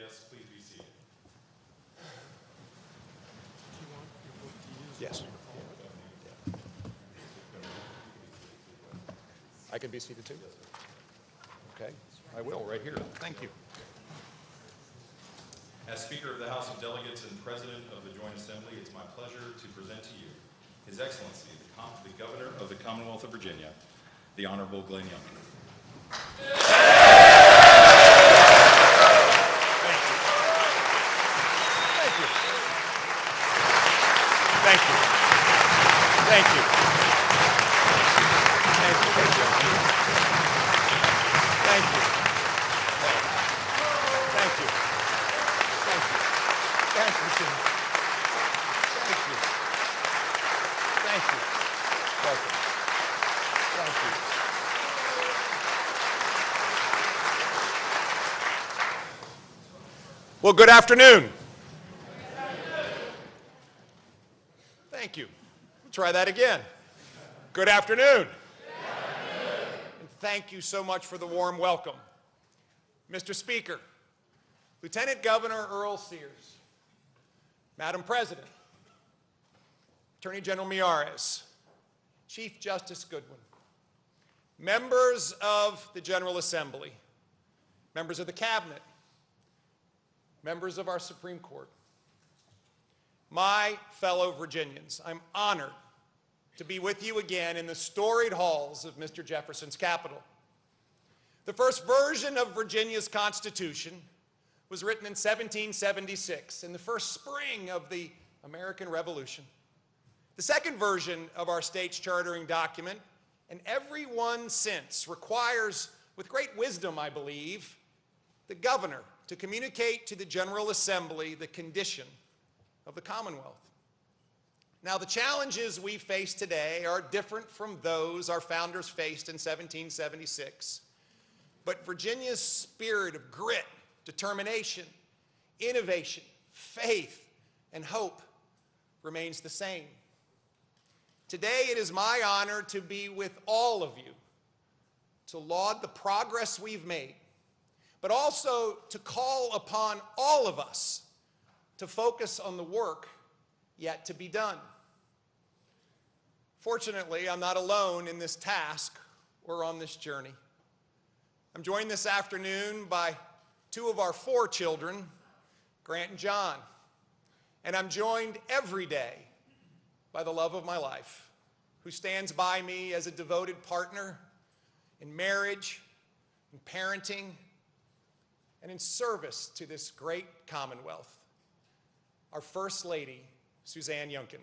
guests please be seated? Yes. I can be seated too? Okay, I will, right here. Thank you. As Speaker of the House of Delegates and President of the Joint Assembly, it's my pleasure to present to you His Excellency, the Governor of the Commonwealth of Virginia, the Honorable Glenn Youngkin. Thank you. Thank you. Thank you. Thank you. Thank you. Thank you. Thank you. Thank you. Thank you. Thank you. Welcome. Thank you. Well, good afternoon. Thank you. We'll try that again. Good afternoon. And thank you so much for the warm welcome. Mr. Speaker, Lieutenant Governor Earl Sears, Madam President, Attorney General Miyares, Chief Justice Goodwin, members of the General Assembly, members of the Cabinet, members of our Supreme Court, my fellow Virginians, I'm honored to be with you again in the storied halls of Mr. Jefferson's Capitol. The first version of Virginia's Constitution was written in 1776, in the first spring of the American Revolution. The second version of our state's chartering document, and every one since, requires, with great wisdom, I believe, the governor to communicate to the General Assembly the condition of the Commonwealth. Now, the challenges we face today are different from those our founders faced in 1776, but Virginia's spirit of grit, determination, innovation, faith, and hope remains the same. Today, it is my honor to be with all of you, to laud the progress we've made, but also to call upon all of us to focus on the work yet to be done. Fortunately, I'm not alone in this task or on this journey. I'm joined this afternoon by two of our four children, Grant and John, and I'm joined every day by the love of my life, who stands by me as a devoted partner in marriage, in parenting, and in service to this great Commonwealth, our First Lady, Suzanne Youngkin.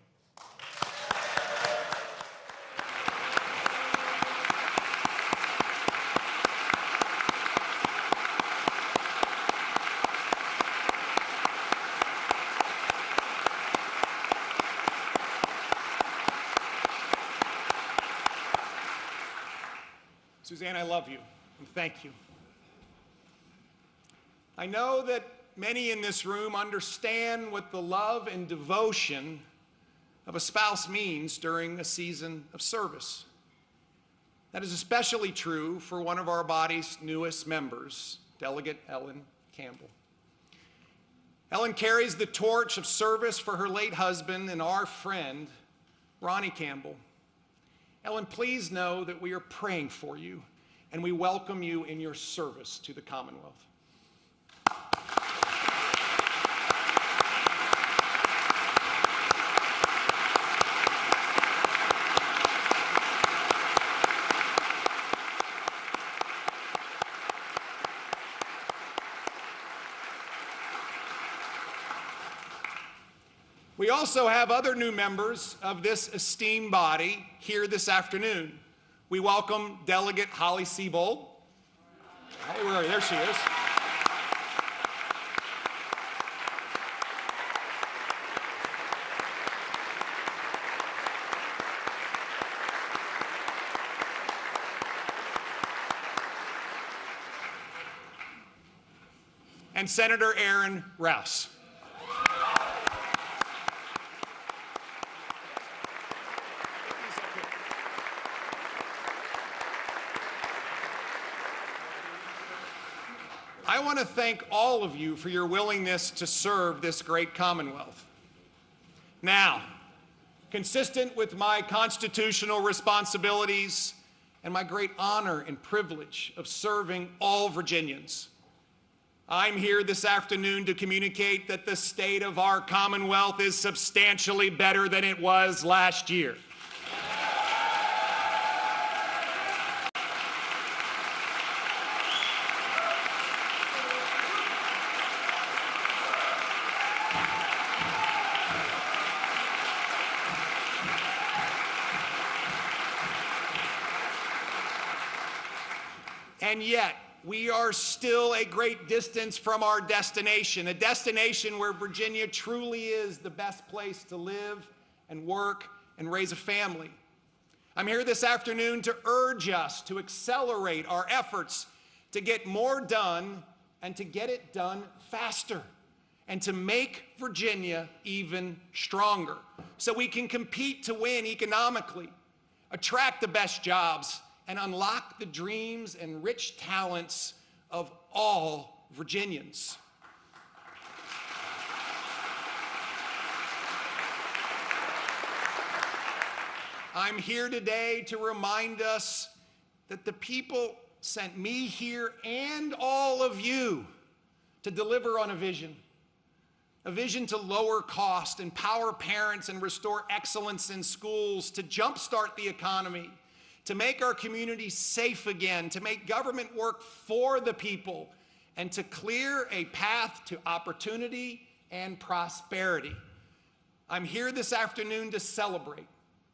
Suzanne, I love you, and thank you. I know that many in this room understand what the love and devotion of a spouse means during a season of service. That is especially true for one of our body's newest members, Delegate Ellen Campbell. Ellen carries the torch of service for her late husband and our friend, Ronnie Campbell. Ellen, please know that we are praying for you, and we welcome you in your service to the Commonwealth. We also have other new members of this esteemed body here this afternoon. We welcome Delegate Holly Seabold. Holly, where are you? There she is. And Senator Aaron Rouse. I want to thank all of you for your willingness to serve this great Commonwealth. Now, consistent with my constitutional responsibilities and my great honor and privilege of serving all Virginians, I'm here this afternoon to communicate that the state of our Commonwealth is substantially better than it was last year. And yet, we are still a great distance from our destination, a destination where Virginia truly is the best place to live and work and raise a family. I'm here this afternoon to urge us to accelerate our efforts to get more done and to get it done faster, and to make Virginia even stronger so we can compete to win economically, attract the best jobs, and unlock the dreams and rich talents of all Virginians. I'm here today to remind us that the people sent me here and all of you to deliver on a vision to lower cost, empower parents, and restore excellence in schools, to jumpstart the economy, to make our communities safe again, to make government work for the people, and to clear a path to opportunity and prosperity. I'm here this afternoon to celebrate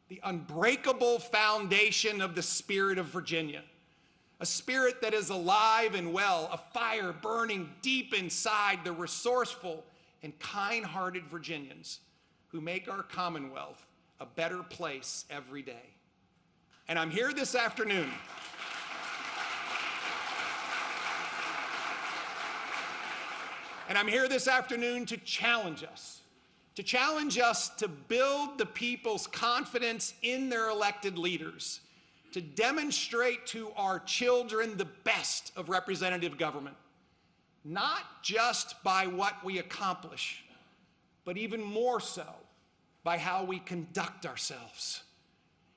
the unbreakable foundation of the spirit of Virginia, a spirit that is alive and well, a fire burning deep inside the resourceful and kind-hearted Virginians who make our Commonwealth a better place every day. And I'm here this afternoon to challenge us to build the people's confidence in their elected leaders, to demonstrate to our children the best of representative government, not just by what we accomplish, but even more so by how we conduct ourselves,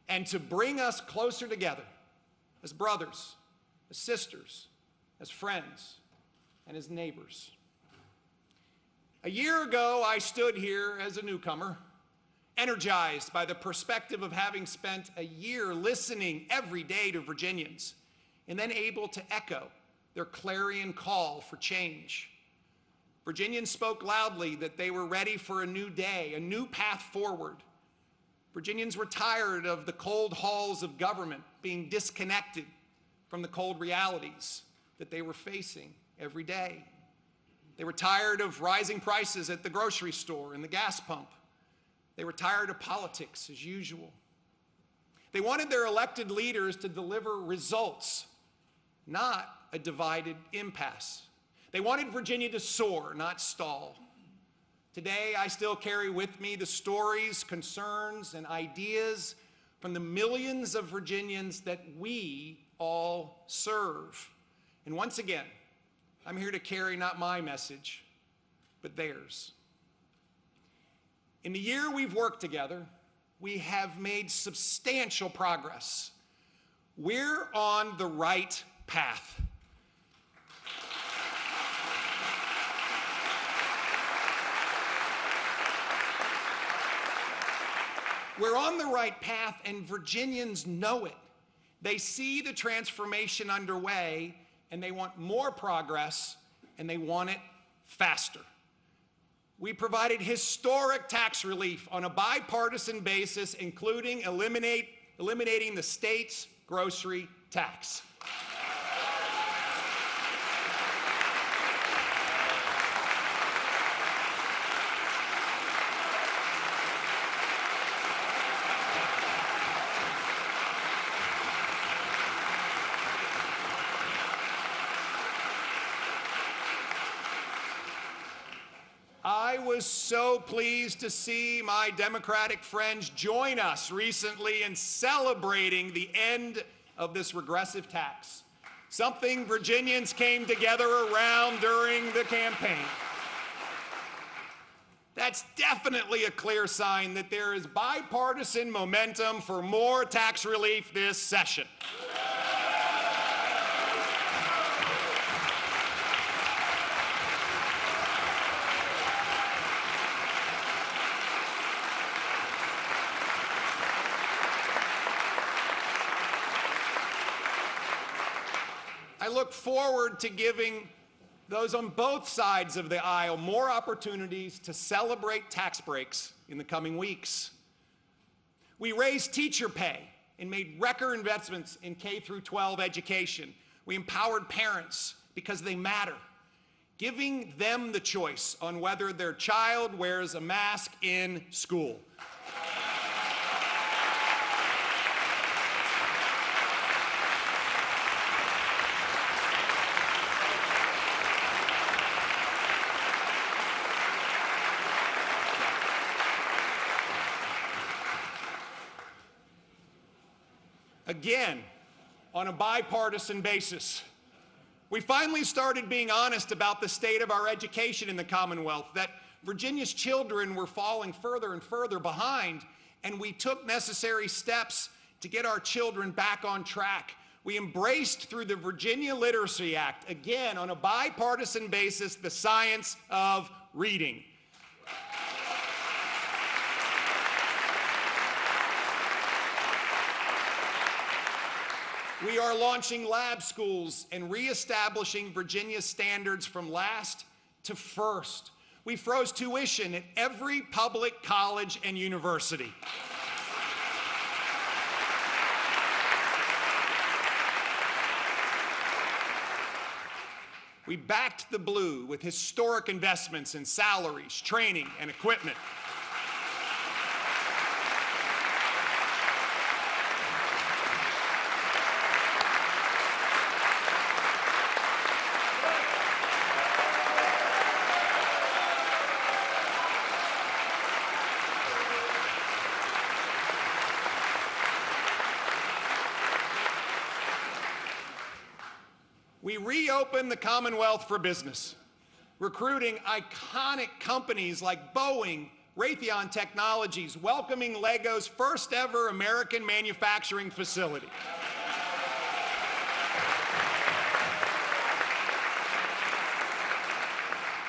and to bring us closer together as brothers, as sisters, as friends, and as neighbors. A year ago, I stood here as a newcomer, energized by the perspective of having spent a year listening every day to Virginians, and then able to echo their clarion call for change. Virginians spoke loudly that they were ready for a new day, a new path forward. Virginians were tired of the cold halls of government being disconnected from the cold realities that they were facing every day. They were tired of rising prices at the grocery store and the gas pump. They were tired of politics as usual. They wanted their elected leaders to deliver results, not a divided impasse. They wanted Virginia to soar, not stall. Today, I still carry with me the stories, concerns, and ideas from the millions of Virginians that we all serve. And once again, I'm here to carry not my message, but theirs. In the year we've worked together, we have made substantial progress. We're on the right path. We're on the right path, and Virginians know it. They see the transformation underway, and they want more progress, and they want it faster. We provided historic tax relief on a bipartisan basis, including eliminating the state's grocery tax. I was so pleased to see my Democratic friends join us recently in celebrating the end of this regressive tax, something Virginians came together around during the campaign. That's definitely a clear sign that there is bipartisan momentum for more tax relief this session. I look forward to giving those on both sides of the aisle more opportunities to celebrate tax breaks in the coming weeks. We raised teacher pay and made record investments in K-12 education. We empowered parents because they matter, giving them the choice on whether their child wears a mask in school. Again, on a bipartisan basis, we finally started being honest about the state of our education in the Commonwealth, that Virginia's children were falling further and further behind, and we took necessary steps to get our children back on track. We embraced, through the Virginia Literacy Act, again, on a bipartisan basis, the science of reading. We are launching lab schools and reestablishing Virginia's standards from last to first. We froze tuition at every public college and university. We backed the blue with historic investments in salaries, training, and equipment. We reopened the Commonwealth for business, recruiting iconic companies like Boeing, Raytheon Technologies, welcoming Lego's first ever American manufacturing facility.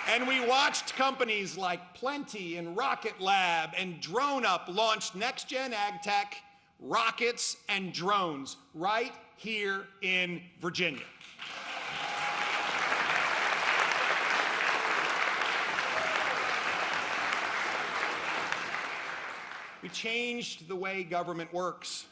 And we watched companies like Plenty and Rocket Lab and Drone Up launch next-gen ag tech, rockets, and drones right here in Virginia. We changed the way government works.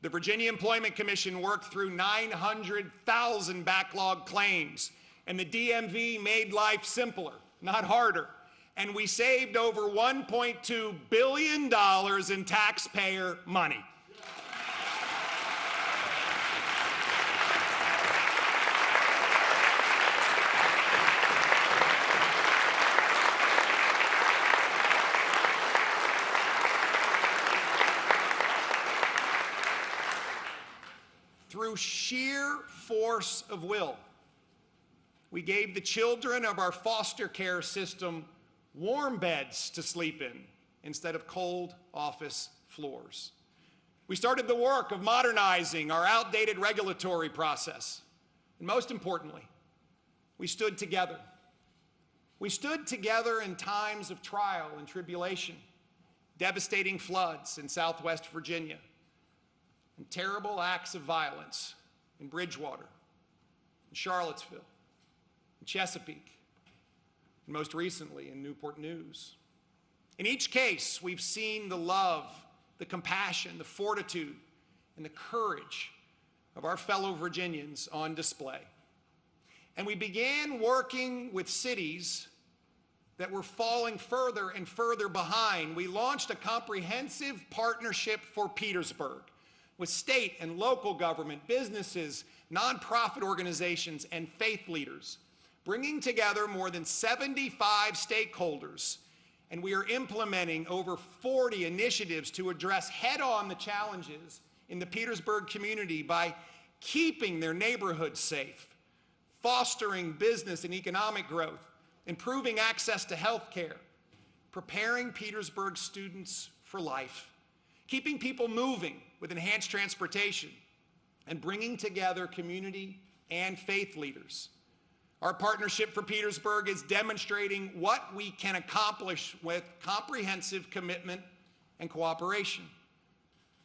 The Virginia Employment Commission worked through 900,000 backlog claims, and the DMV made life simpler, not harder. And we saved over $1.2 billion in taxpayer money. Through sheer force of will, we gave the children of our foster care system warm beds to sleep in instead of cold office floors. We started the work of modernizing our outdated regulatory process. And most importantly, we stood together. We stood together in times of trial and tribulation, devastating floods in Southwest Virginia, and terrible acts of violence in Bridgewater, in Charlottesville, in Chesapeake, and most recently in Newport News. In each case, we've seen the love, the compassion, the fortitude, and the courage of our fellow Virginians on display. And we began working with cities that were falling further and further behind. We launched a comprehensive partnership for Petersburg, with state and local government, businesses, nonprofit organizations, and faith leaders, bringing together more than 75 stakeholders. And we are implementing over 40 initiatives to address head-on the challenges in the Petersburg community by keeping their neighborhoods safe, fostering business and economic growth, improving access to health care, preparing Petersburg students for life, keeping people moving with enhanced transportation, and bringing together community and faith leaders. Our partnership for Petersburg is demonstrating what we can accomplish with comprehensive commitment and cooperation.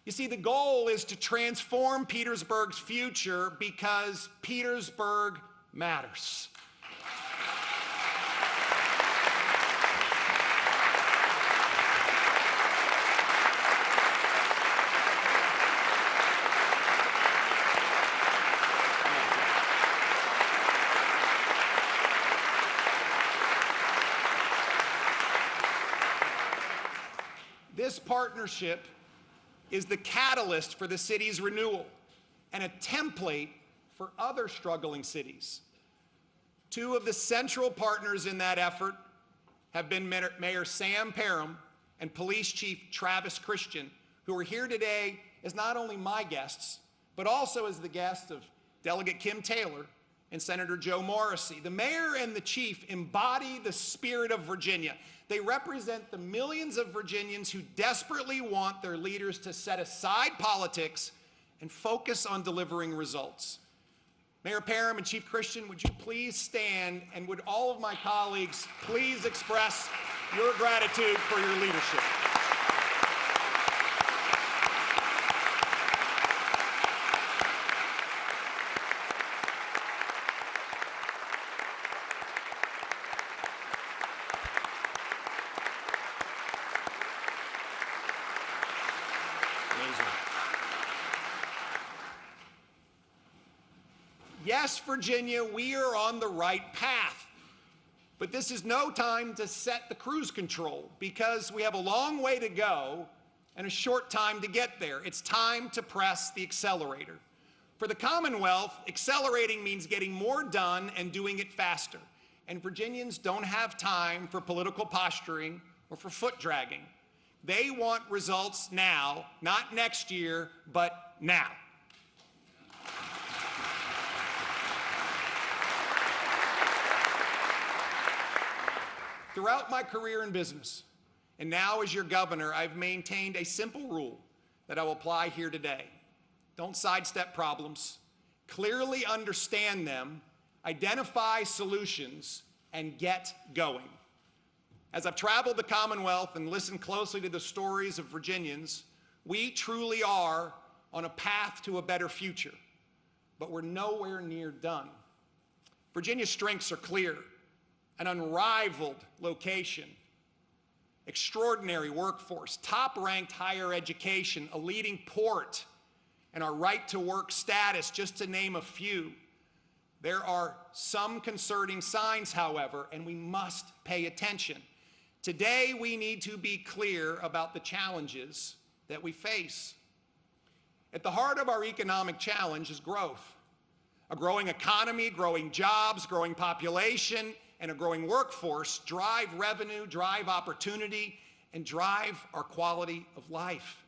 You see, the goal is to transform Petersburg's future because Petersburg matters. This partnership is the catalyst for the city's renewal and a template for other struggling cities. Two of the central partners in that effort have been Mayor Sam Parham and Police Chief Travis Christian, who are here today as not only my guests, but also as the guests of Delegate Kim Taylor and Senator Joe Morrissey. The mayor and the chief embody the spirit of Virginia. They represent the millions of Virginians who desperately want their leaders to set aside politics and focus on delivering results. Mayor Parham and Chief Christian, would you please stand, and would all of my colleagues please express your gratitude for your leadership. Yes, Virginia, we are on the right path. But this is no time to set the cruise control because we have a long way to go and a short time to get there. It's time to press the accelerator. For the Commonwealth, accelerating means getting more done and doing it faster. And Virginians don't have time for political posturing or for foot dragging. They want results now, not next year, but now. Throughout my career in business, and now as your governor, I've maintained a simple rule that I will apply here today. Don't sidestep problems, clearly understand them, identify solutions, and get going. As I've traveled the Commonwealth and listened closely to the stories of Virginians, we truly are on a path to a better future, but we're nowhere near done. Virginia's strengths are clear: an unrivaled location, extraordinary workforce, top-ranked higher education, a leading port, and our right-to-work status, just to name a few. There are some concerning signs, however, and we must pay attention. Today, we need to be clear about the challenges that we face. At the heart of our economic challenge is growth. A growing economy, growing jobs, growing population, and a growing workforce drive revenue, drive opportunity, and drive our quality of life.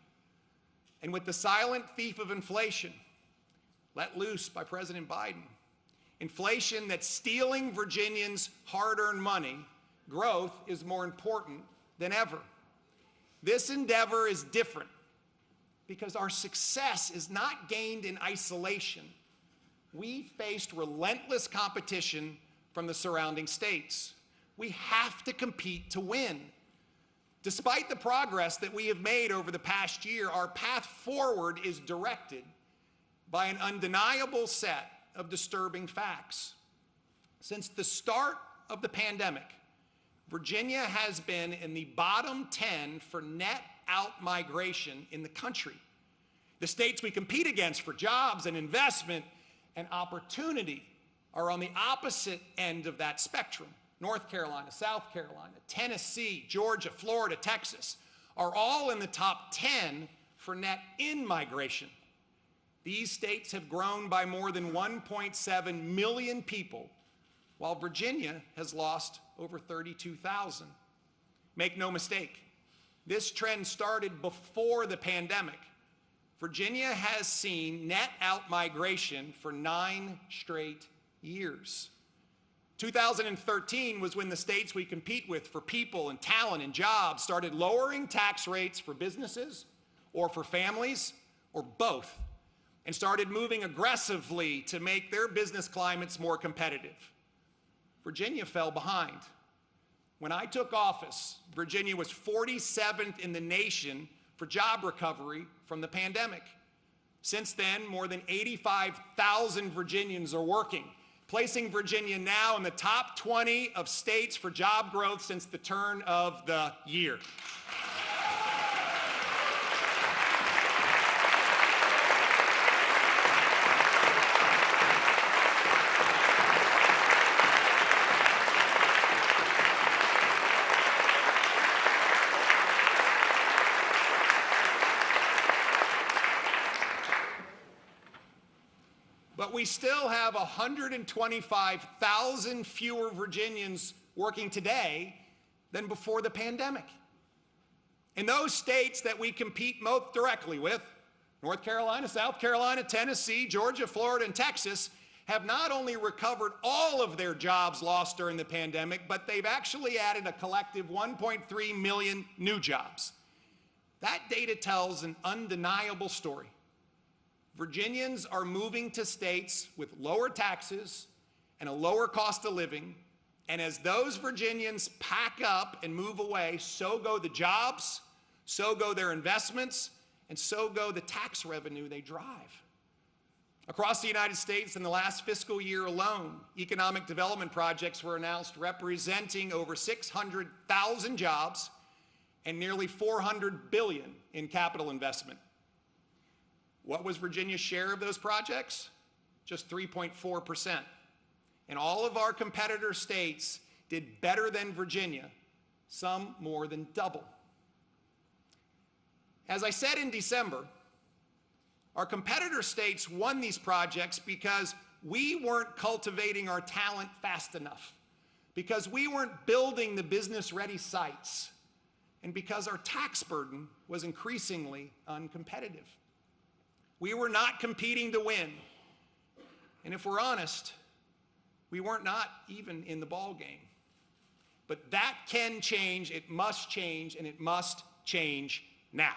And with the silent thief of inflation let loose by President Biden, inflation that's stealing Virginians' hard-earned money, growth is more important than ever. This endeavor is different because our success is not gained in isolation. We faced relentless competition from the surrounding states. We have to compete to win. Despite the progress that we have made over the past year, our path forward is directed by an undeniable set of disturbing facts. Since the start of the pandemic, Virginia has been in the bottom 10 for net out-migration in the country. The states we compete against for jobs and investment and opportunity are on the opposite end of that spectrum. North Carolina, South Carolina, Tennessee, Georgia, Florida, Texas are all in the top 10 for net in-migration. These states have grown by more than 1.7 million people, while Virginia has lost over 32,000. Make no mistake, this trend started before the pandemic, Virginia has seen net out-migration for 9 straight years. 2013 was when the states we compete with for people and talent and jobs started lowering tax rates for businesses or for families or both, and started moving aggressively to make their business climates more competitive. Virginia fell behind. When I took office, Virginia was 47th in the nation for job recovery from the pandemic. Since then, more than 85,000 Virginians are working, placing Virginia now in the top 20 of states for job growth since the turn of the year. But we still have 125,000 fewer Virginians working today than before the pandemic. In those states that we compete most directly with, North Carolina, South Carolina, Tennessee, Georgia, Florida, and Texas, have not only recovered all of their jobs lost during the pandemic, but they've actually added a collective 1.3 million new jobs. That data tells an undeniable story. Virginians are moving to states with lower taxes and a lower cost of living, and as those Virginians pack up and move away, so go the jobs, so go their investments, and so go the tax revenue they drive. Across the United States in the last fiscal year alone, economic development projects were announced representing over 600,000 jobs and nearly $400 billion in capital investment. What was Virginia's share of those projects? Just 3.4%. And all of our competitor states did better than Virginia, some more than double. As I said in December, our competitor states won these projects because we weren't cultivating our talent fast enough, because we weren't building the business-ready sites, and because our tax burden was increasingly uncompetitive. We were not competing to win. And if we're honest, we weren't not even in the ball game. But that can change, it must change, and it must change now.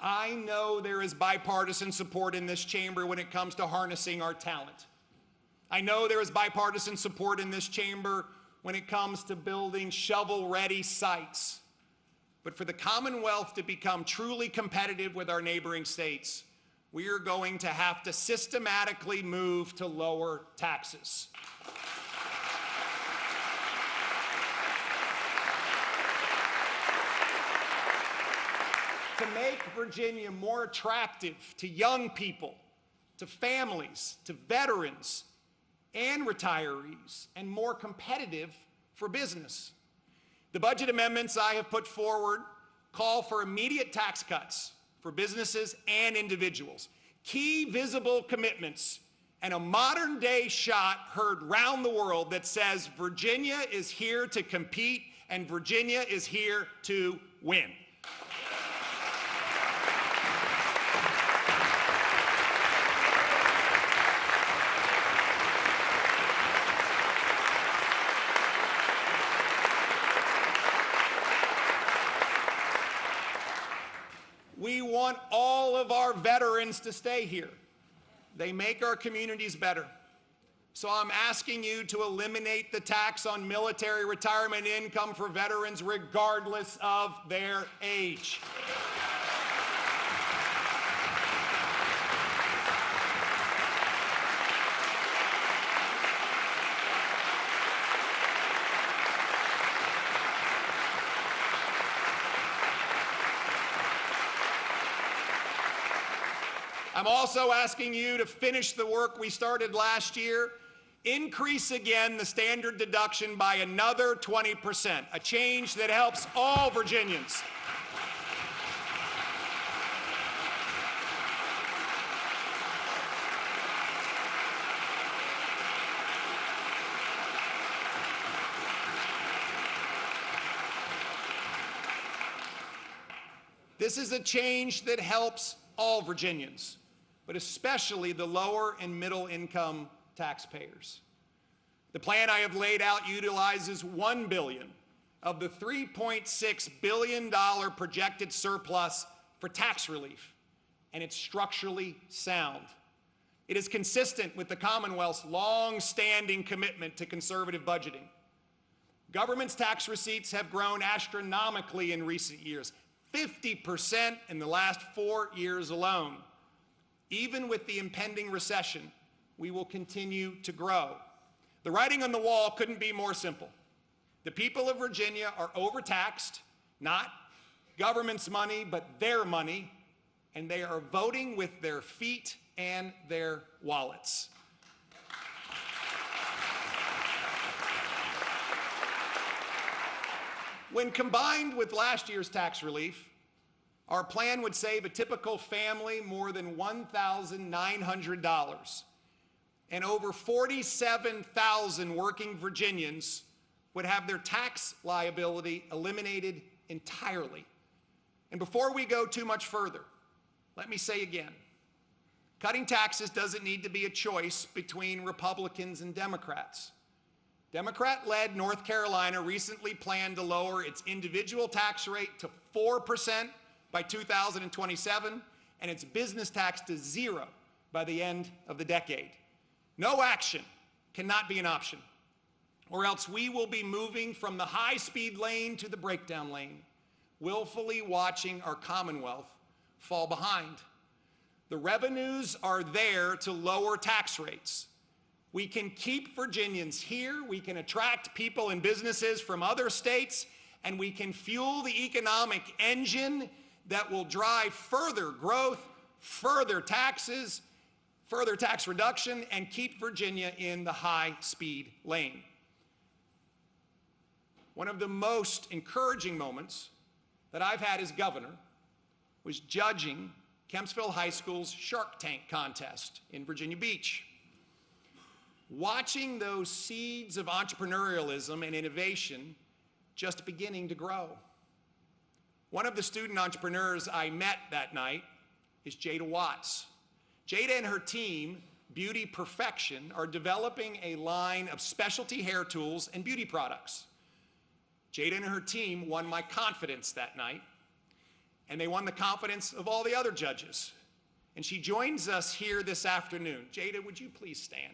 I know there is bipartisan support in this chamber when it comes to harnessing our talent. I know there is bipartisan support in this chamber when it comes to building shovel-ready sites. But for the Commonwealth to become truly competitive with our neighboring states, we are going to have to systematically move to lower taxes. To make Virginia more attractive to young people, to families, to veterans, and retirees, and more competitive for business. The budget amendments I have put forward call for immediate tax cuts for businesses and individuals, key visible commitments, and a modern-day shot heard round the world that says Virginia is here to compete and Virginia is here to win. We want all of our veterans to stay here. They make our communities better. So I'm asking you to eliminate the tax on military retirement income for veterans regardless of their age. I'm also asking you to finish the work we started last year increase again the standard deduction by another 20%, a change that helps all Virginians. This is a change that helps all Virginians, but especially the lower and middle income taxpayers. The plan I have laid out utilizes $1 billion of the $3.6 billion projected surplus for tax relief, and it's structurally sound. It is consistent with the Commonwealth's long-standing commitment to conservative budgeting. Government's tax receipts have grown astronomically in recent years, 50% in the last 4 years alone. Even with the impending recession, we will continue to grow. The writing on the wall couldn't be more simple. The people of Virginia are overtaxed, not government's money, but their money, and they are voting with their feet and their wallets. When combined with last year's tax relief, our plan would save a typical family more than $1,900, and over 47,000 working Virginians would have their tax liability eliminated entirely. And before we go too much further, let me say again, cutting taxes doesn't need to be a choice between Republicans and Democrats. Democrat-led North Carolina recently planned to lower its individual tax rate to 4% by 2027 and its business tax to 0 by the end of the decade. No action cannot be an option, or else we will be moving from the high-speed lane to the breakdown lane, willfully watching our Commonwealth fall behind. The revenues are there to lower tax rates. We can keep Virginians here, we can attract people and businesses from other states, and we can fuel the economic engine that will drive further growth, further taxes, further tax reduction, and keep Virginia in the high-speed lane. One of the most encouraging moments that I've had as governor was judging Kempsville High School's Shark Tank contest in Virginia Beach. Watching those seeds of entrepreneurialism and innovation just beginning to grow. One of the student entrepreneurs I met that night is Jada Watts. Jada and her team, Beauty Perfection, are developing a line of specialty hair tools and beauty products. Jada and her team won my confidence that night, and they won the confidence of all the other judges. And she joins us here this afternoon. Jada, would you please stand?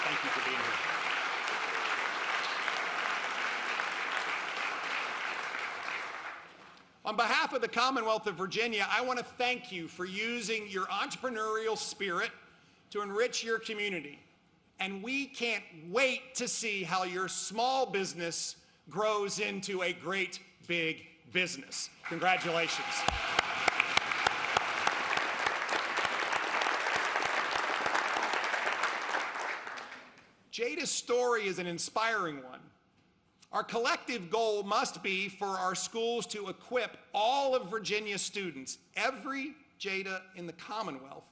Thank you for being here. On behalf of the Commonwealth of Virginia, I want to thank you for using your entrepreneurial spirit to enrich your community. And we can't wait to see how your small business grows into a great big business. Congratulations. Jada's story is an inspiring one. Our collective goal must be for our schools to equip all of Virginia's students, every Jada in the Commonwealth,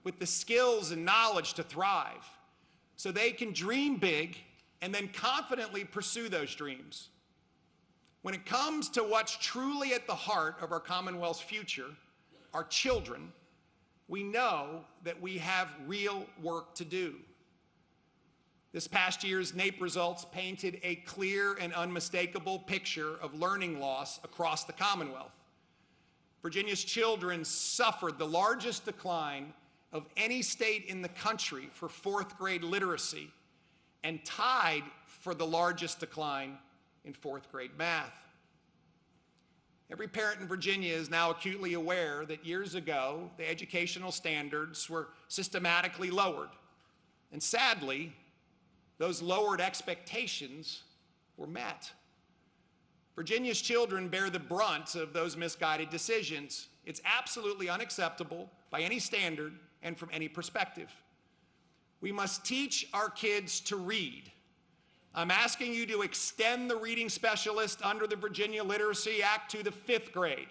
with the skills and knowledge to thrive, so they can dream big and then confidently pursue those dreams. When it comes to what's truly at the heart of our Commonwealth's future, our children, we know that we have real work to do. This past year's NAEP results painted a clear and unmistakable picture of learning loss across the Commonwealth. Virginia's children suffered the largest decline of any state in the country for fourth grade literacy and tied for the largest decline in fourth grade math. Every parent in Virginia is now acutely aware that years ago, the educational standards were systematically lowered. And sadly, those lowered expectations were met. Virginia's children bear the brunt of those misguided decisions. It's absolutely unacceptable by any standard and from any perspective. We must teach our kids to read. I'm asking you to extend the reading specialist under the Virginia Literacy Act to the 5th grade.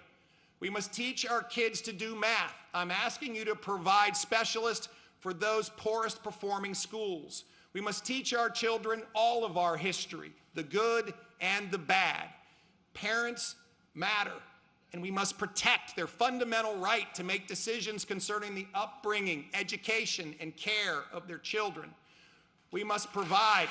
We must teach our kids to do math. I'm asking you to provide specialists for those poorest performing schools. We must teach our children all of our history, the good and the bad. Parents matter, and we must protect their fundamental right to make decisions concerning the upbringing, education, and care of their children. We must provide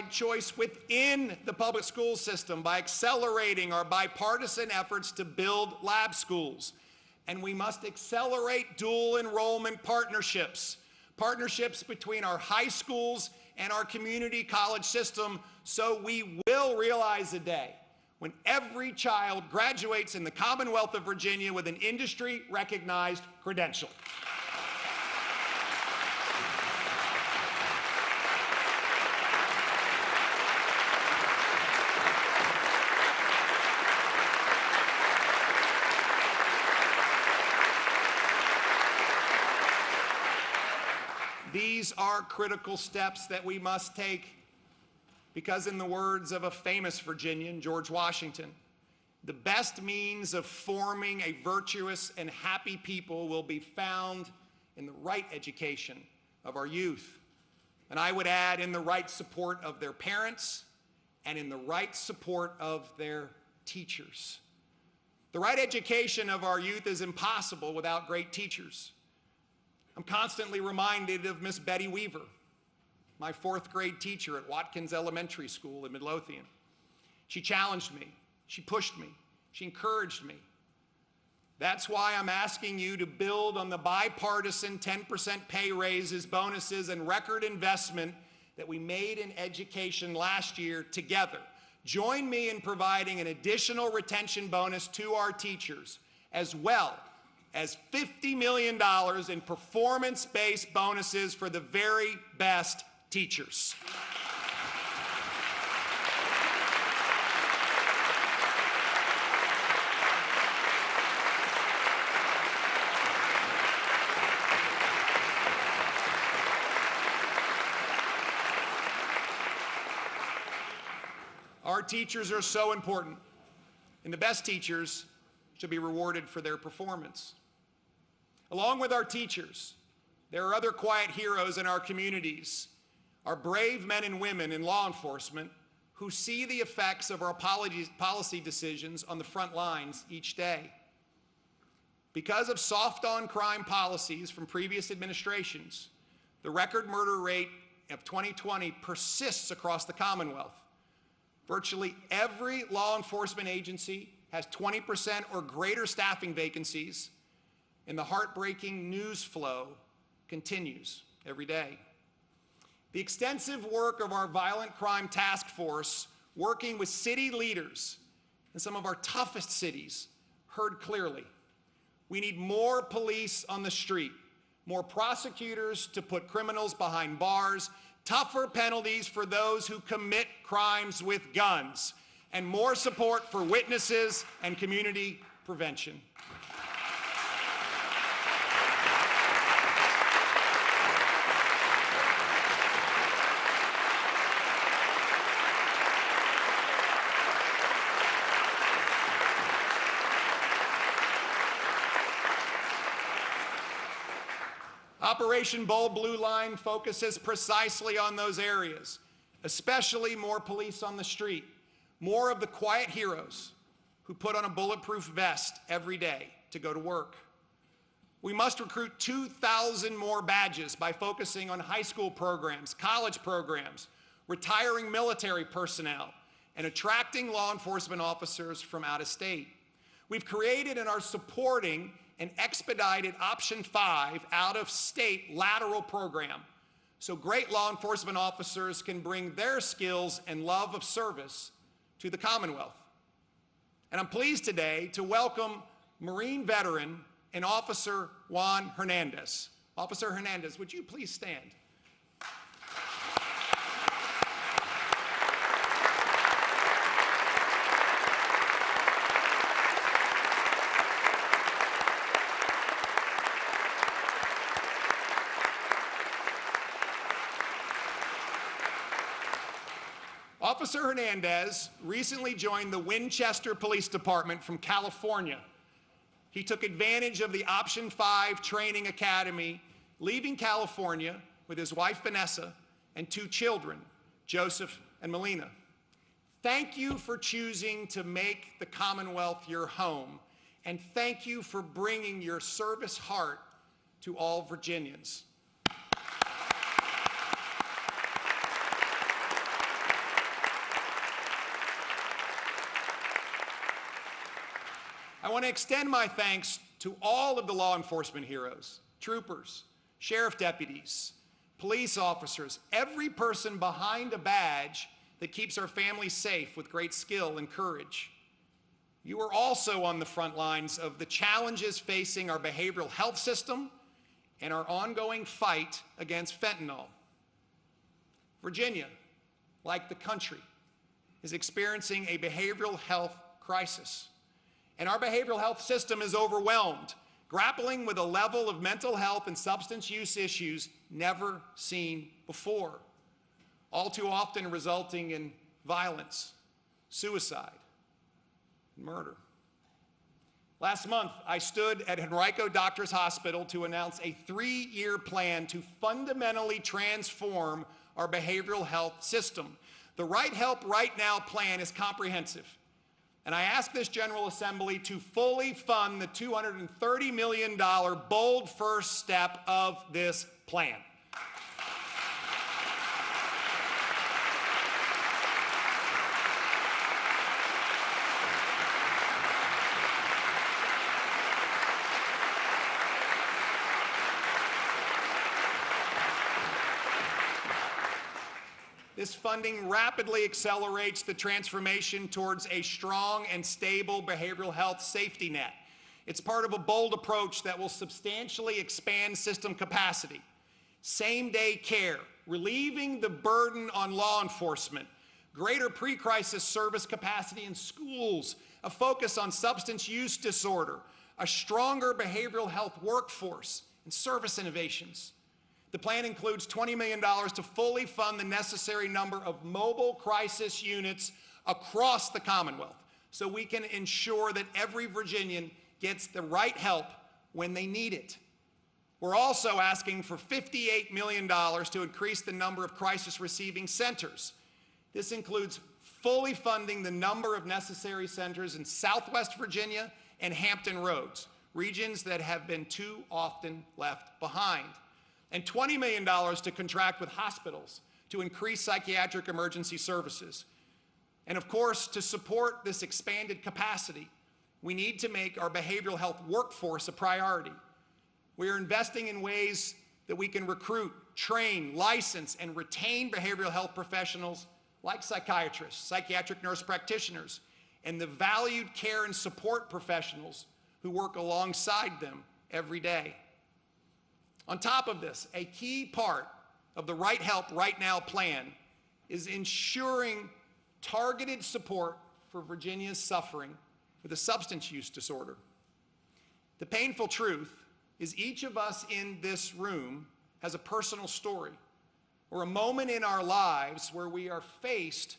choice within the public school system by accelerating our bipartisan efforts to build lab schools. And we must accelerate dual enrollment partnerships between our high schools and our community college system, so we will realize a day when every child graduates in the Commonwealth of Virginia with an industry-recognized credential. These are critical steps that we must take because, in the words of a famous Virginian, George Washington, the best means of forming a virtuous and happy people will be found in the right education of our youth. And I would add, in the right support of their parents and in the right support of their teachers. The right education of our youth is impossible without great teachers. I'm constantly reminded of Miss Betty Weaver, my 4th grade teacher at Watkins Elementary School in Midlothian. She challenged me, she pushed me, she encouraged me. That's why I'm asking you to build on the bipartisan 10% pay raises, bonuses, and record investment that we made in education last year together. Join me in providing an additional retention bonus to our teachers, as well as $50 million in performance-based bonuses for the very best teachers. Our teachers are so important, and the best teachers should be rewarded for their performance. Along with our teachers, there are other quiet heroes in our communities, our brave men and women in law enforcement who see the effects of our policy decisions on the front lines each day. Because of soft on crime policies from previous administrations, the record murder rate of 2020 persists across the Commonwealth. Virtually every law enforcement agency has 20% or greater staffing vacancies, and the heartbreaking news flow continues every day. The extensive work of our Violent Crime Task Force, working with city leaders in some of our toughest cities, heard clearly. We need more police on the street, more prosecutors to put criminals behind bars, tougher penalties for those who commit crimes with guns, and more support for witnesses and community prevention. Operation Bold Blue Line focuses precisely on those areas, especially more police on the street, more of the quiet heroes who put on a bulletproof vest every day to go to work. We must recruit 2,000 more badges by focusing on high school programs, college programs, retiring military personnel, and attracting law enforcement officers from out of state. We've created and are supporting an expedited Option 5 out-of-state lateral program so great law enforcement officers can bring their skills and love of service to the Commonwealth. And I'm pleased today to welcome Marine veteran and Officer Juan Hernandez. Officer Hernandez, would you please stand? Officer Hernandez recently joined the Winchester Police Department from California. He took advantage of the Option 5 Training Academy, leaving California with his wife Vanessa and 2 children, Joseph and Melina. Thank you for choosing to make the Commonwealth your home, and thank you for bringing your service heart to all Virginians. I want to extend my thanks to all of the law enforcement heroes, troopers, sheriff deputies, police officers, every person behind a badge that keeps our families safe with great skill and courage. You are also on the front lines of the challenges facing our behavioral health system and our ongoing fight against fentanyl. Virginia, like the country, is experiencing a behavioral health crisis. And our behavioral health system is overwhelmed, grappling with a level of mental health and substance use issues never seen before, all too often resulting in violence, suicide, and murder. Last month, I stood at Henrico Doctors Hospital to announce a 3-year plan to fundamentally transform our behavioral health system. The Right Help Right Now plan is comprehensive. And I ask this General Assembly to fully fund the $230 million bold first step of this plan. This funding rapidly accelerates the transformation towards a strong and stable behavioral health safety net. It's part of a bold approach that will substantially expand system capacity, same-day care, relieving the burden on law enforcement, greater pre-crisis service capacity in schools, a focus on substance use disorder, a stronger behavioral health workforce, and service innovations. The plan includes $20 million to fully fund the necessary number of mobile crisis units across the Commonwealth so we can ensure that every Virginian gets the right help when they need it. We're also asking for $58 million to increase the number of crisis receiving centers. This includes fully funding the number of necessary centers in Southwest Virginia and Hampton Roads, regions that have been too often left behind. And $20 million to contract with hospitals to increase psychiatric emergency services. And of course, to support this expanded capacity, we need to make our behavioral health workforce a priority. We are investing in ways that we can recruit, train, license, and retain behavioral health professionals like psychiatrists, psychiatric nurse practitioners, and the valued care and support professionals who work alongside them every day. On top of this, a key part of the Right Help Right Now plan is ensuring targeted support for Virginia's suffering with a substance use disorder. The painful truth is each of us in this room has a personal story or a moment in our lives where we are faced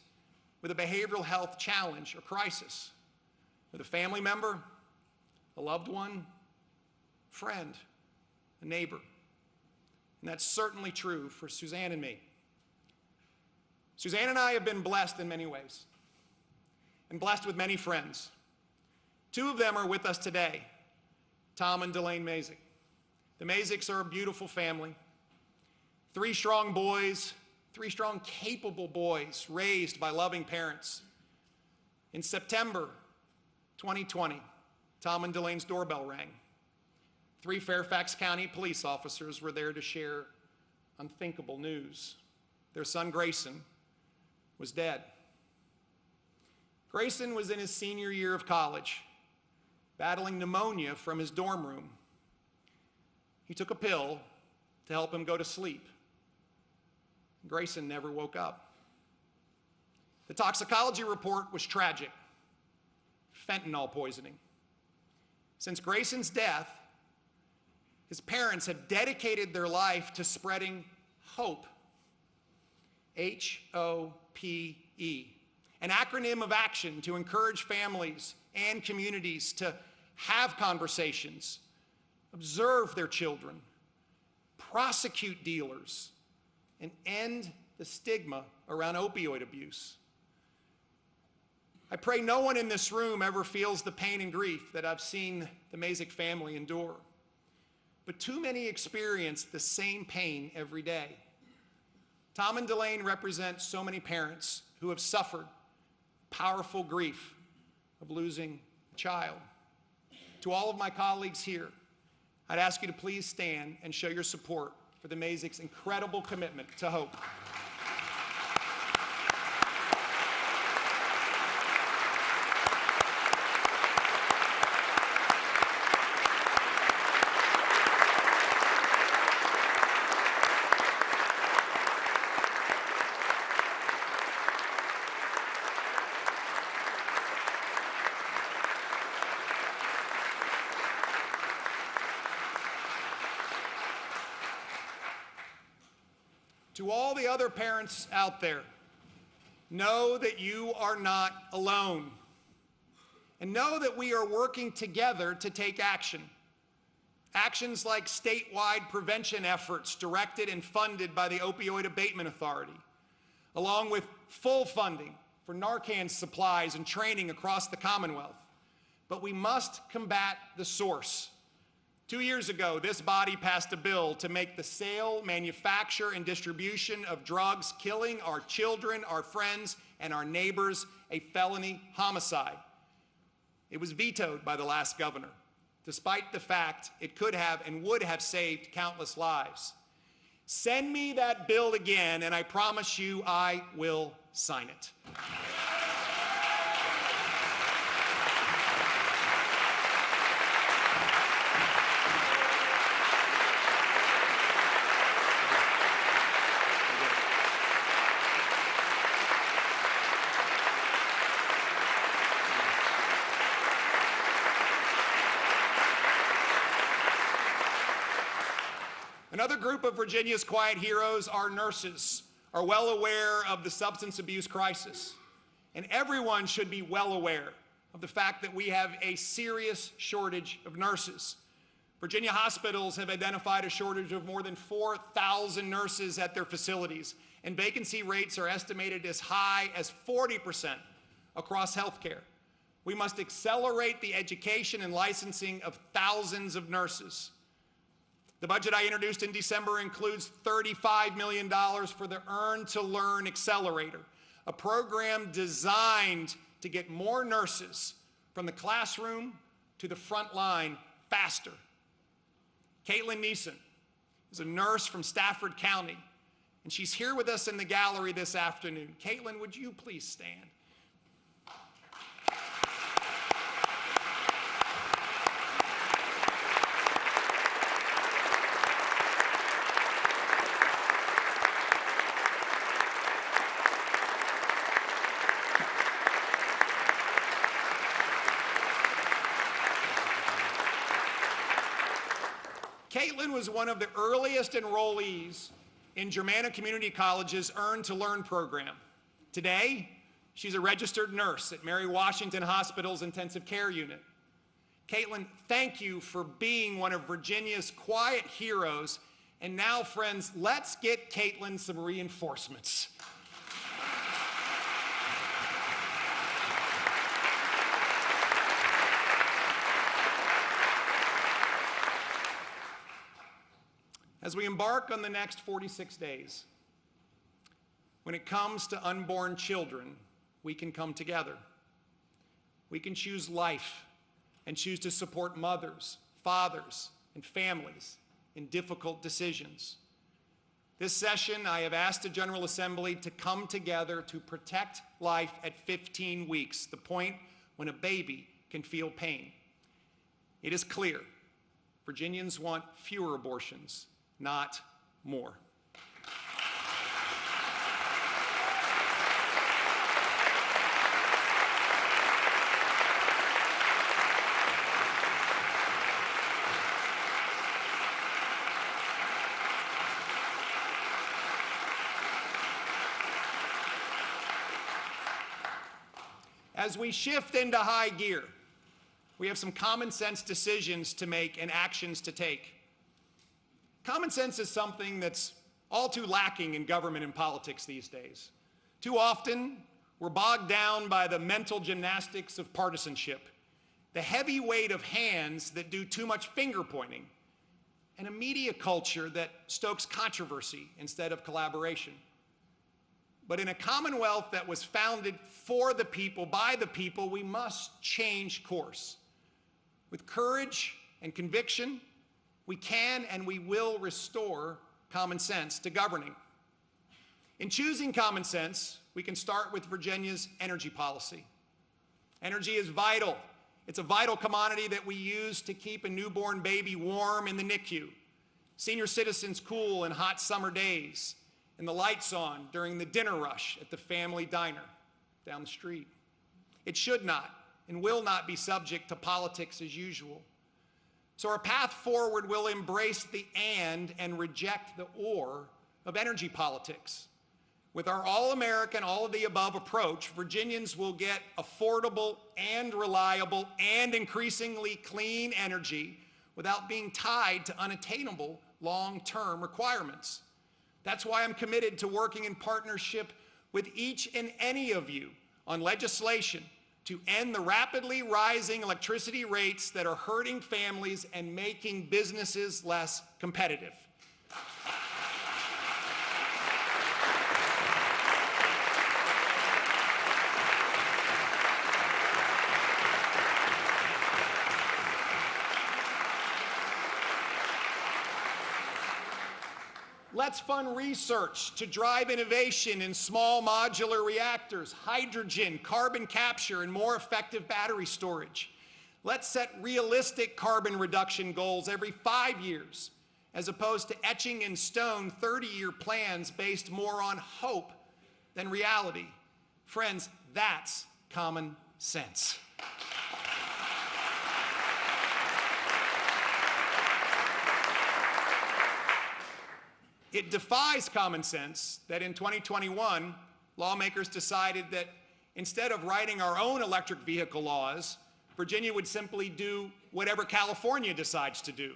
with a behavioral health challenge or crisis with a family member, a loved one, friend, a neighbor. And that's certainly true for Suzanne and me. Suzanne and I have been blessed in many ways, and blessed with many friends. 2 of them are with us today, Tom and Delane Mazik. The Mazicks are a beautiful family, 3 strong boys 3 strong, capable boys raised by loving parents. In September 2020, Tom and Delaine's doorbell rang. 3 Fairfax County police officers were there to share unthinkable news. Their son, Grayson, was dead. Grayson was in his senior year of college, battling pneumonia from his dorm room. He took a pill to help him go to sleep. Grayson never woke up. The toxicology report was tragic: fentanyl poisoning. Since Grayson's death, his parents have dedicated their life to spreading hope. HOPE, an acronym of action to encourage families and communities to have conversations, observe their children, prosecute dealers, and end the stigma around opioid abuse. I pray no one in this room ever feels the pain and grief that I've seen the Mazik family endure. But too many experience the same pain every day. Tom and Delaine represent so many parents who have suffered powerful grief of losing a child. To all of my colleagues here, I'd ask you to please stand and show your support for the Mazik's incredible commitment to hope. To all the other parents out there, know that you are not alone. And know that we are working together to take action. Actions like statewide prevention efforts directed and funded by the Opioid Abatement Authority, along with full funding for Narcan supplies and training across the Commonwealth. But we must combat the source. 2 years ago, this body passed a bill to make the sale, manufacture, and distribution of drugs killing our children, our friends, and our neighbors a felony homicide. It was vetoed by the last governor, despite the fact it could have and would have saved countless lives. Send me that bill again, and I promise you I will sign it. Another group of Virginia's quiet heroes, our nurses, are well aware of the substance abuse crisis. And everyone should be well aware of the fact that we have a serious shortage of nurses. Virginia hospitals have identified a shortage of more than 4,000 nurses at their facilities, and vacancy rates are estimated as high as 40% across healthcare. We must accelerate the education and licensing of thousands of nurses. The budget I introduced in December includes $35 million for the Earn to Learn Accelerator, a program designed to get more nurses from the classroom to the front line faster. Caitlin Neeson is a nurse from Stafford County, and she's here with us in the gallery this afternoon. Caitlin, would you please stand? Caitlin was one of the earliest enrollees in Germanna Community College's Earn to Learn program. Today, she's a registered nurse at Mary Washington Hospital's intensive care unit. Caitlin, thank you for being one of Virginia's quiet heroes. And now, friends, let's get Caitlin some reinforcements. As we embark on the next 46 days, when it comes to unborn children, we can come together. We can choose life and choose to support mothers, fathers, and families in difficult decisions. This session, I have asked the General Assembly to come together to protect life at 15 weeks, the point when a baby can feel pain. It is clear, Virginians want fewer abortions, not more. As we shift into high gear, we have some common sense decisions to make and actions to take. Common sense is something that's all too lacking in government and politics these days. Too often, we're bogged down by the mental gymnastics of partisanship, the heavy weight of hands that do too much finger pointing, and a media culture that stokes controversy instead of collaboration. But in a Commonwealth that was founded for the people, by the people, we must change course. With courage and conviction, we can and we will restore common sense to governing. In choosing common sense, we can start with Virginia's energy policy. Energy is vital. It's a vital commodity that we use to keep a newborn baby warm in the NICU, senior citizens cool in hot summer days, and the lights on during the dinner rush at the family diner down the street. It should not and will not be subject to politics as usual. So our path forward will embrace the and reject the or of energy politics. With our all-American, all-of-the-above approach, Virginians will get affordable and reliable and increasingly clean energy without being tied to unattainable long-term requirements. That's why I'm committed to working in partnership with each and any of you on legislation to end the rapidly rising electricity rates that are hurting families and making businesses less competitive. Let's fund research to drive innovation in small modular reactors, hydrogen, carbon capture, and more effective battery storage. Let's set realistic carbon reduction goals every 5 years, as opposed to etching in stone 30-year plans based more on hope than reality. Friends, that's common sense. It defies common sense that in 2021, lawmakers decided that instead of writing our own electric vehicle laws, Virginia would simply do whatever California decides to do.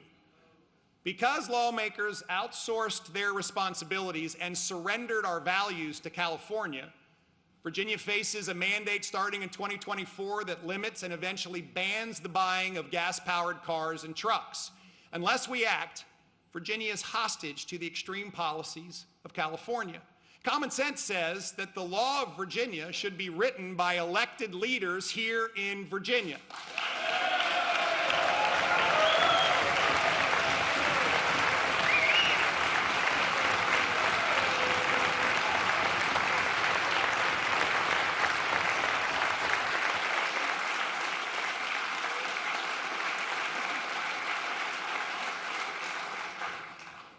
Because lawmakers outsourced their responsibilities and surrendered our values to California, Virginia faces a mandate starting in 2024 that limits and eventually bans the buying of gas-powered cars and trucks. Unless we act, Virginia is hostage to the extreme policies of California. Common sense says that the law of Virginia should be written by elected leaders here in Virginia.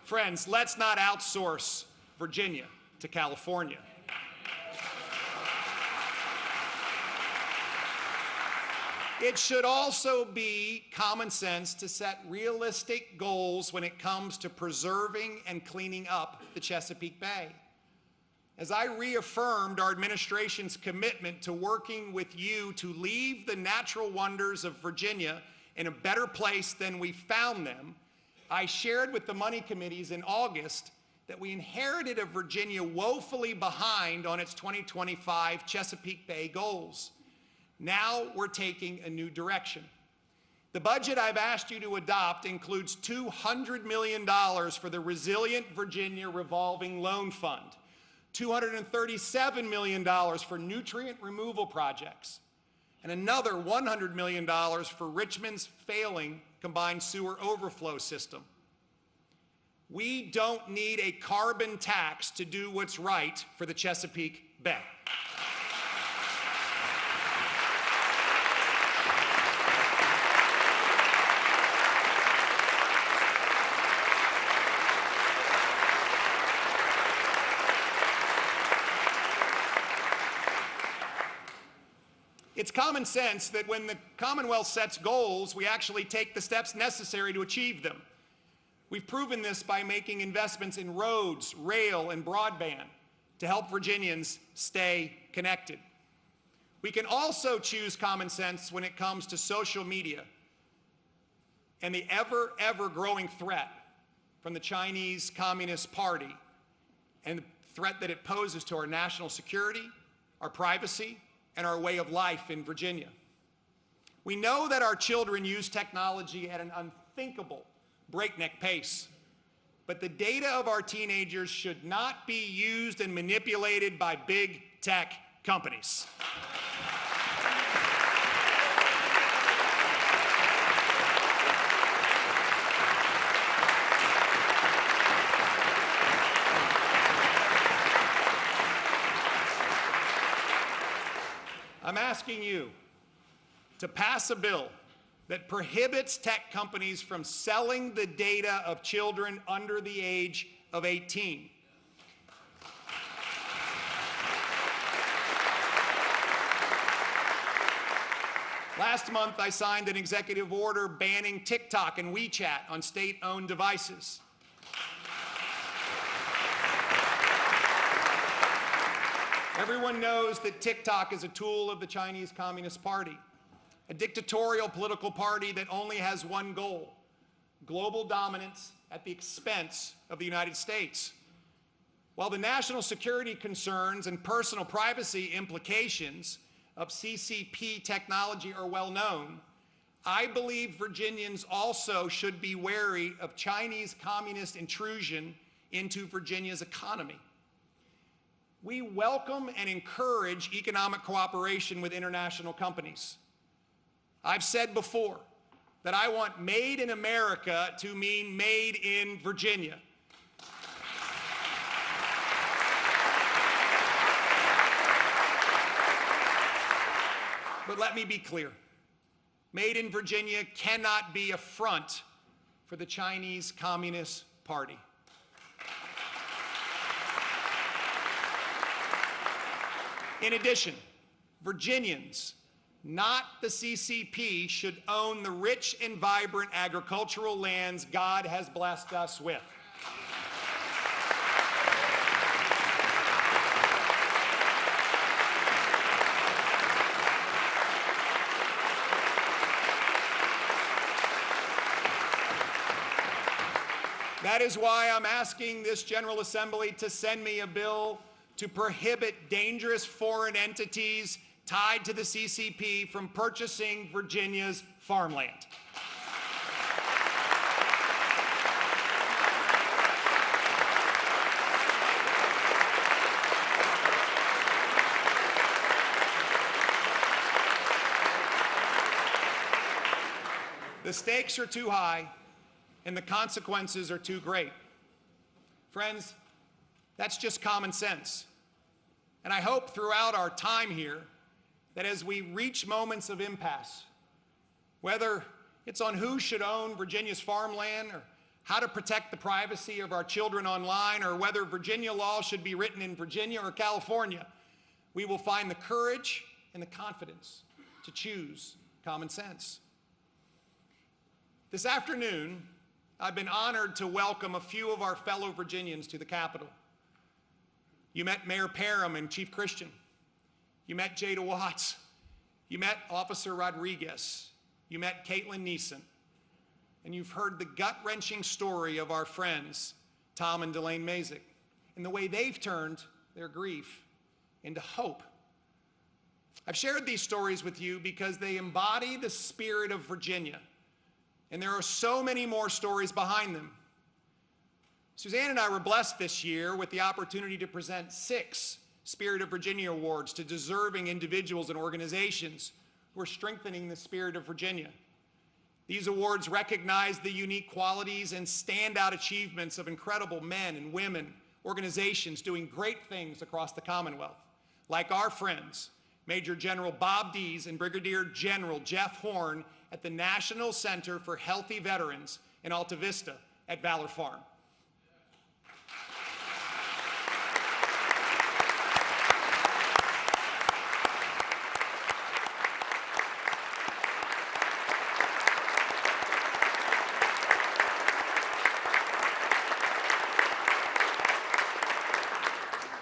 Friends, let's not outsource Virginia to California. It should also be common sense to set realistic goals when it comes to preserving and cleaning up the Chesapeake Bay. As I reaffirmed our administration's commitment to working with you to leave the natural wonders of Virginia in a better place than we found them, I shared with the money committees in August that we inherited a Virginia woefully behind on its 2025 Chesapeake Bay goals. Now we're taking a new direction. The budget I've asked you to adopt includes $200 million for the Resilient Virginia Revolving Loan Fund, $237 million for nutrient removal projects, and another $100 million for Richmond's failing combined sewer overflow system. We don't need a carbon tax to do what's right for the Chesapeake Bay. It's common sense that when the Commonwealth sets goals, we actually take the steps necessary to achieve them. We've proven this by making investments in roads, rail, and broadband to help Virginians stay connected. We can also choose common sense when it comes to social media and the ever growing threat from the Chinese Communist Party and the threat that it poses to our national security, our privacy, and our way of life in Virginia. We know that our children use technology at an unthinkable breakneck pace, but the data of our teenagers should not be used and manipulated by big tech companies. I'm asking you to pass a bill that prohibits tech companies from selling the data of children under the age of 18. Last month, I signed an executive order banning TikTok and WeChat on state-owned devices. Everyone knows that TikTok is a tool of the Chinese Communist Party, a dictatorial political party that only has one goal: global dominance at the expense of the United States. While the national security concerns and personal privacy implications of CCP technology are well known, I believe Virginians also should be wary of Chinese communist intrusion into Virginia's economy. We welcome and encourage economic cooperation with international companies. I've said before that I want made in America to mean made in Virginia. But let me be clear. Made in Virginia cannot be a front for the Chinese Communist Party. In addition, Virginians, not the CCP, should own the rich and vibrant agricultural lands God has blessed us with. That is why I'm asking this General Assembly to send me a bill to prohibit dangerous foreign entities tied to the CCP from purchasing Virginia's farmland. The stakes are too high and the consequences are too great. Friends, that's just common sense. And I hope throughout our time here that as we reach moments of impasse, whether it's on who should own Virginia's farmland or how to protect the privacy of our children online or whether Virginia law should be written in Virginia or California, we will find the courage and the confidence to choose common sense. This afternoon, I've been honored to welcome a few of our fellow Virginians to the Capitol. You met Mayor Parham and Chief Christian. You met Jada Watts. You met Officer Rodriguez. You met Caitlin Neeson. And you've heard the gut-wrenching story of our friends, Tom and Delane Mazik, and the way they've turned their grief into hope. I've shared these stories with you because they embody the spirit of Virginia, and there are so many more stories behind them. Suzanne and I were blessed this year with the opportunity to present 6 Spirit of Virginia Awards to deserving individuals and organizations who are strengthening the spirit of Virginia. These awards recognize the unique qualities and standout achievements of incredible men and women, organizations doing great things across the Commonwealth, like our friends, Major General Bob Dees and Brigadier General Jeff Horn at the National Center for Healthy Veterans in Alta Vista at Valor Farm.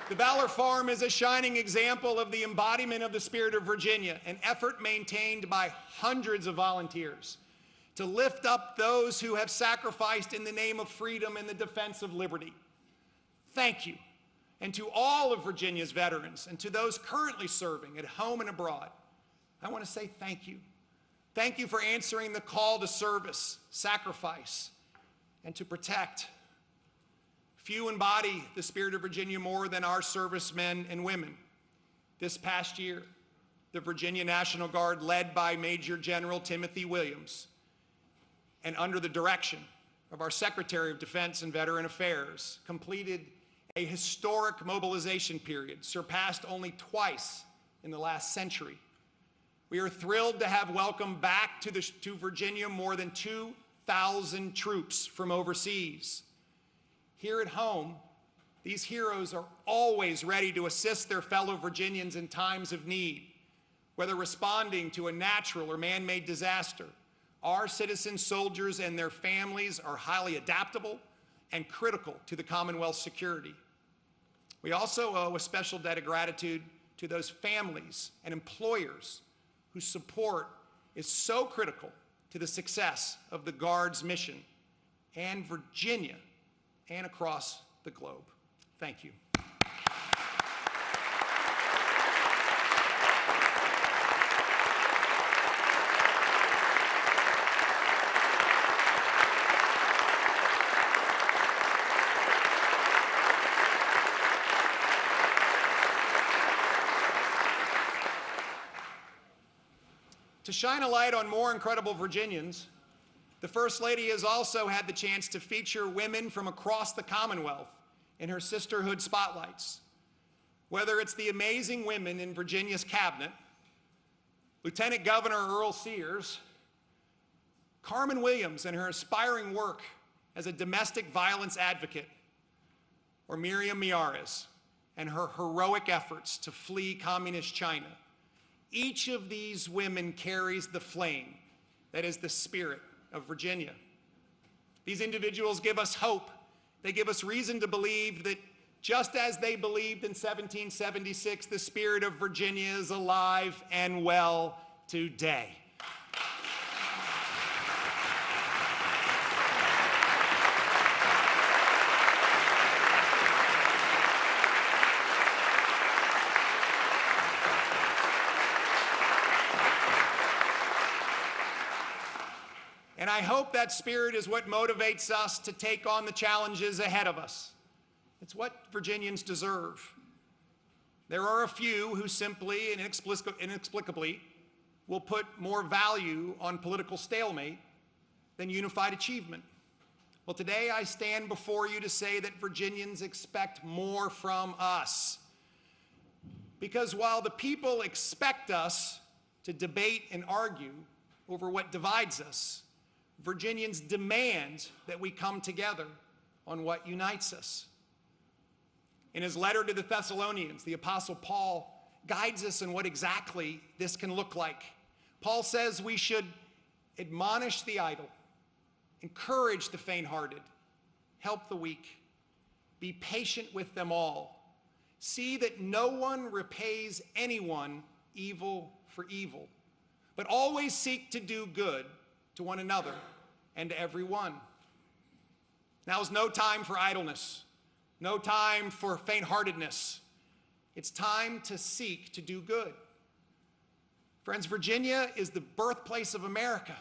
The Valor Farm is a shining example of the embodiment of the spirit of Virginia, an effort maintained by hundreds of volunteers to lift up those who have sacrificed in the name of freedom and the defense of liberty. Thank you. And to all of Virginia's veterans and to those currently serving at home and abroad, I want to say thank you. Thank you for answering the call to service, sacrifice, and to protect. Few embody the spirit of Virginia more than our servicemen and women. This past year, the Virginia National Guard, led by Major General Timothy Williams, and under the direction of our Secretary of Defense and Veteran Affairs, completed a historic mobilization period, surpassed only twice in the last century. We are thrilled to have welcomed back to Virginia more than 2,000 troops from overseas. Here at home, these heroes are always ready to assist their fellow Virginians in times of need, whether responding to a natural or man-made disaster. Our citizen soldiers and their families are highly adaptable and critical to the Commonwealth's security. We also owe a special debt of gratitude to those families and employers whose support is so critical to the success of the Guard's mission and Virginia and across the globe. Thank you. To shine a light on more incredible Virginians, the First Lady has also had the chance to feature women from across the Commonwealth in her sisterhood spotlights. Whether it's the amazing women in Virginia's cabinet, Lieutenant Governor Earl Sears, Carmen Williams and her aspiring work as a domestic violence advocate, or Miriam Miyares and her heroic efforts to flee communist China. Each of these women carries the flame that is the spirit of Virginia. These individuals give us hope. They give us reason to believe that just as they believed in 1776, the spirit of Virginia is alive and well today. And I hope that spirit is what motivates us to take on the challenges ahead of us. It's what Virginians deserve. There are a few who simply and inexplicably will put more value on political stalemate than unified achievement. Well, today I stand before you to say that Virginians expect more from us. Because while the people expect us to debate and argue over what divides us, Virginians demand that we come together on what unites us. In his letter to the Thessalonians, the Apostle Paul guides us in what exactly this can look like. Paul says we should admonish the idle, encourage the faint-hearted, help the weak, be patient with them all, see that no one repays anyone evil for evil, but always seek to do good to one another and to everyone. Now is no time for idleness, no time for faint-heartedness. It's time to seek to do good. Friends, Virginia is the birthplace of America,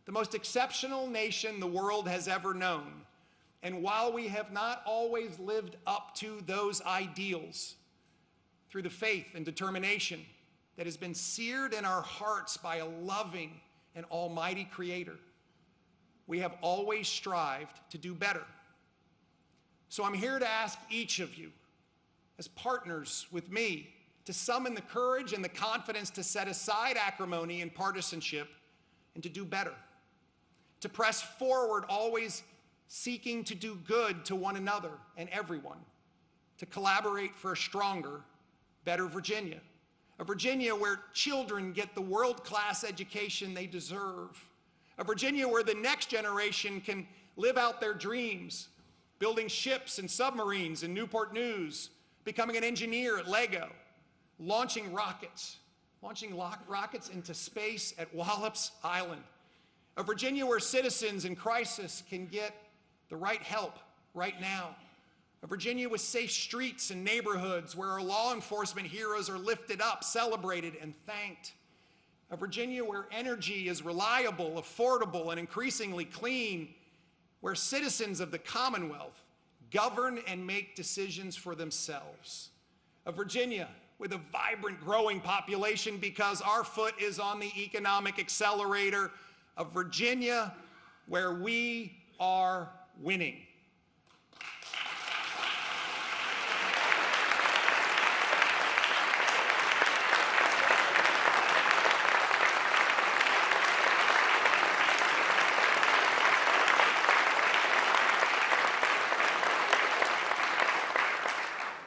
the most exceptional nation the world has ever known. And while we have not always lived up to those ideals, through the faith and determination that has been seared in our hearts by a loving and almighty Creator, we have always strived to do better. So I'm here to ask each of you, as partners with me, to summon the courage and the confidence to set aside acrimony and partisanship and to do better, to press forward, always seeking to do good to one another and everyone, to collaborate for a stronger, better Virginia, a Virginia where children get the world-class education they deserve, a Virginia where the next generation can live out their dreams, building ships and submarines in Newport News, becoming an engineer at Lego, launching rockets into space at Wallops Island, a Virginia where citizens in crisis can get the right help right now, a Virginia with safe streets and neighborhoods where our law enforcement heroes are lifted up, celebrated, and thanked, a Virginia where energy is reliable, affordable, and increasingly clean, where citizens of the Commonwealth govern and make decisions for themselves, a Virginia with a vibrant, growing population because our foot is on the economic accelerator, a Virginia where we are winning.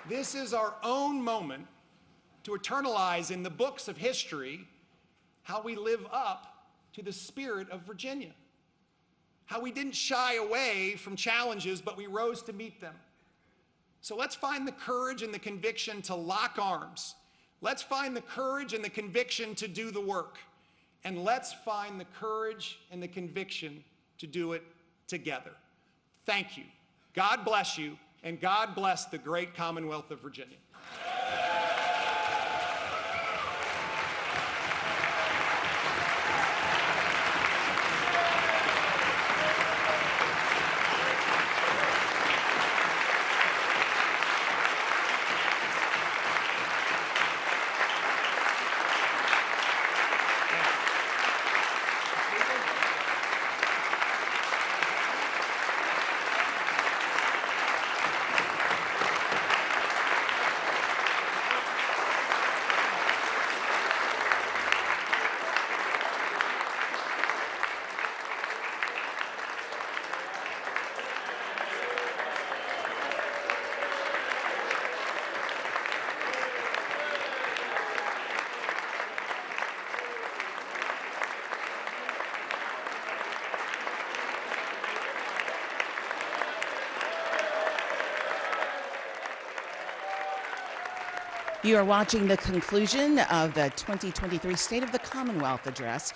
This is our own moment to eternalize in the books of history how we live up to the spirit of Virginia, how we didn't shy away from challenges, but we rose to meet them. So let's find the courage and the conviction to lock arms. Let's find the courage and the conviction to do the work. And let's find the courage and the conviction to do it together. Thank you. God bless you. And God bless the great Commonwealth of Virginia. You are watching the conclusion of the 2023 State of the Commonwealth Address.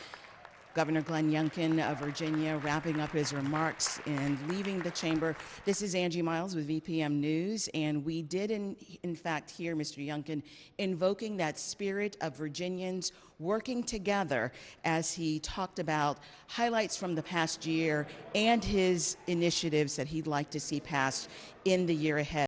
Governor Glenn Youngkin of Virginia wrapping up his remarks and leaving the chamber. This is Angie Miles with VPM News, and we did in fact hear Mr. Youngkin invoking that spirit of Virginians working together as he talked about highlights from the past year and his initiatives that he'd like to see passed in the year ahead.